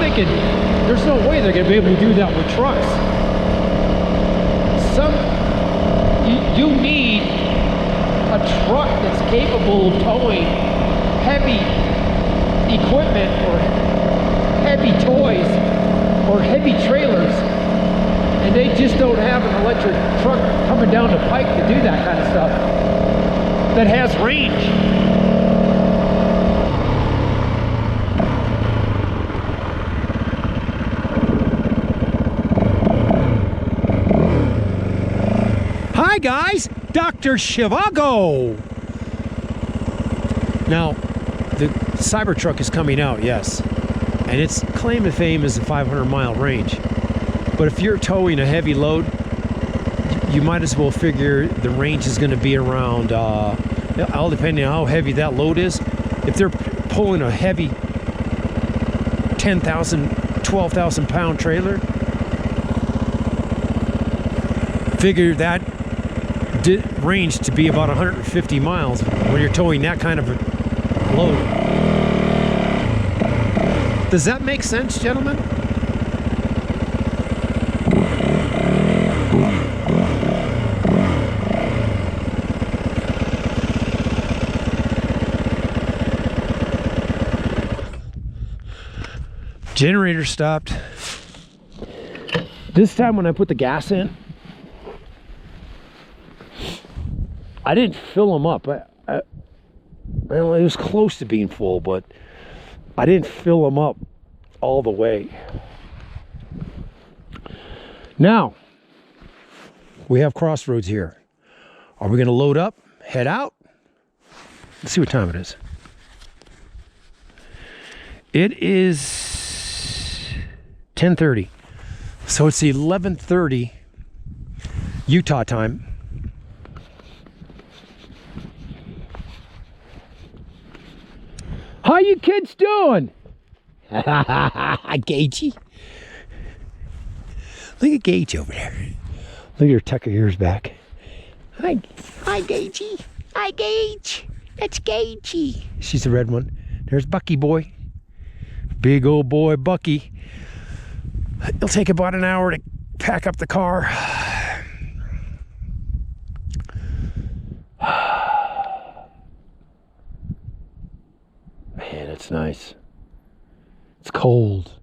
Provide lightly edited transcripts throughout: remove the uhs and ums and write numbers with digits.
thinking, there's no way they're going to be able to do that with trucks. You need a truck that's capable of towing heavy equipment or heavy toys or heavy trailers, and they just don't have an electric truck coming down the pike to do that kind of stuff that has range. Hi guys, Dr. Shivago. Now, the Cybertruck is coming out, yes, and its claim to fame is a 500-mile range. But if you're towing a heavy load, you might as well figure the range is going to be around, all depending on how heavy that load is. If they're pulling a heavy 10,000, 12,000 pound trailer, figure that range to be about 150 miles when you're towing that kind of a load. Does that make sense, gentlemen? Generator stopped. This time when I put the gas in, I didn't fill them up. Well, it was close to being full, but I didn't fill them up all the way. Now, we have crossroads here. Are we going to load up, head out? Let's see what time it is. It is 10:30. So it's 11:30 Utah time. How you kids doing? Gagey. Look at Gage over there. Look at her tuck her ears back. Hi Gagey. Hi Gage. That's Gagey. She's the red one. There's Bucky boy. Big old boy Bucky. It'll take about an hour to pack up the car. Man, it's nice. It's cold.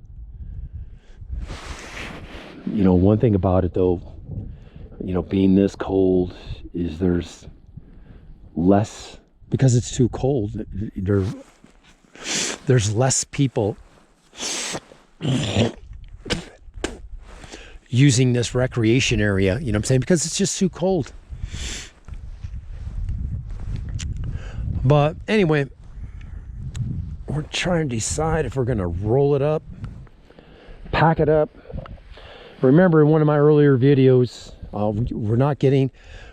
You know, one thing about it though, you know, being this cold is there's less, because it's too cold, there's less people using this recreation area, you know what I'm saying, because it's just too cold. But anyway, we're trying to decide if we're going to roll it up, pack it up. Remember in one of my earlier videos,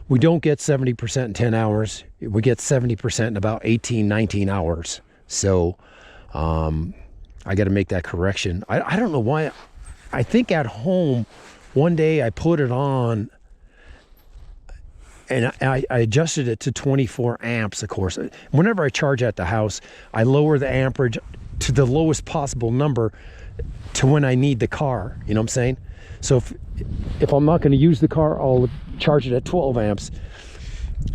we don't get 70% in 10 hours. We get 70% in about 18, 19 hours. So I got to make that correction. I don't know why. I think at home, one day I put it on and I adjusted it to 24 amps, of course. Whenever I charge at the house, I lower the amperage to the lowest possible number to when I need the car, you know what I'm saying? So if I'm not going to use the car, I'll charge it at 12 amps.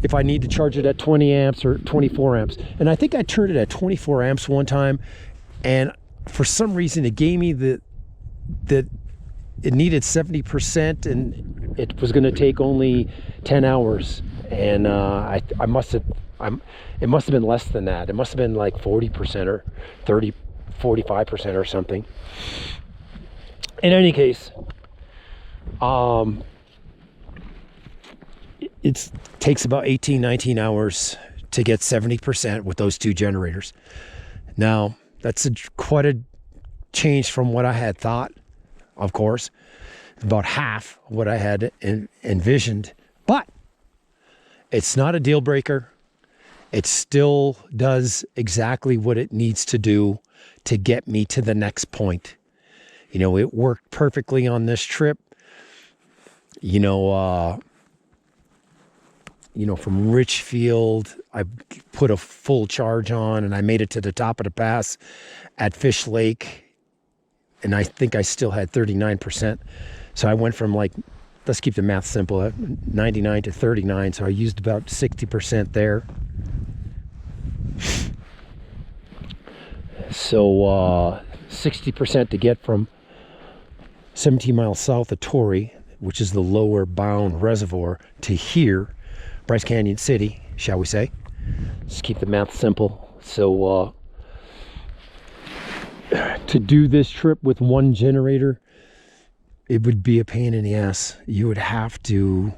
If I need to charge it at 20 amps or 24 amps. And I think I turned it at 24 amps one time, and for some reason it gave me that it needed 70% and it was going to take only 10 hours. And it must have been less than that. It must have been like 40% or 45% or something. In any case, it takes about 18, 19 hours to get 70% with those two generators. Now, that's quite a change from what I had thought, of course. About half of what I had envisioned. But it's not a deal breaker. It still does exactly what it needs to do to get me to the next point. You know, it worked perfectly on this trip. You know, from Richfield, I put a full charge on and I made it to the top of the pass at Fish Lake and I think I still had 39%. So I went from, like, let's keep the math simple, 99 to 39. So I used about 60% there. So 60% to get from 17 miles south of Torrey, which is the lower bound reservoir, to here, Bryce Canyon City, shall we say. Just keep the math simple. So to do this trip with one generator, it would be a pain in the ass. You would have to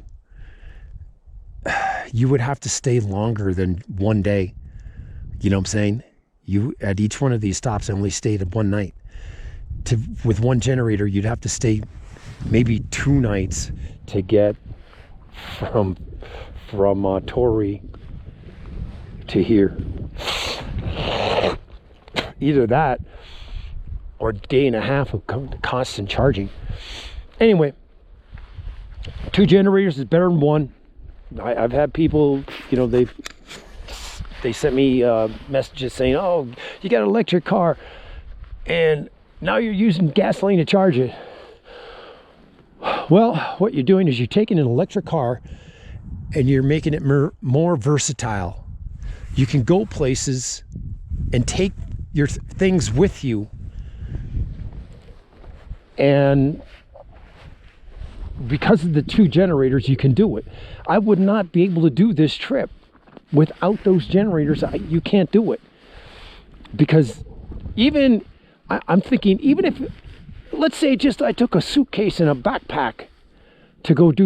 stay longer than one day. You know what I'm saying? You, at each one of these stops, I only stayed one night. With one generator, you'd have to stay maybe 2 nights to get from Torrey to here. Either that or a day and a half of constant charging. Anyway, 2 generators is better than one. I've had people, you know, they sent me messages saying, oh, you got an electric car and now you're using gasoline to charge it. Well, what you're doing is you're taking an electric car and you're making it more versatile. You can go places and take your things with you. And because of the 2 generators, you can do it. I would not be able to do this trip without those generators. You can't do it. Because even, I'm thinking, even if, let's say just I took a suitcase and a backpack to go do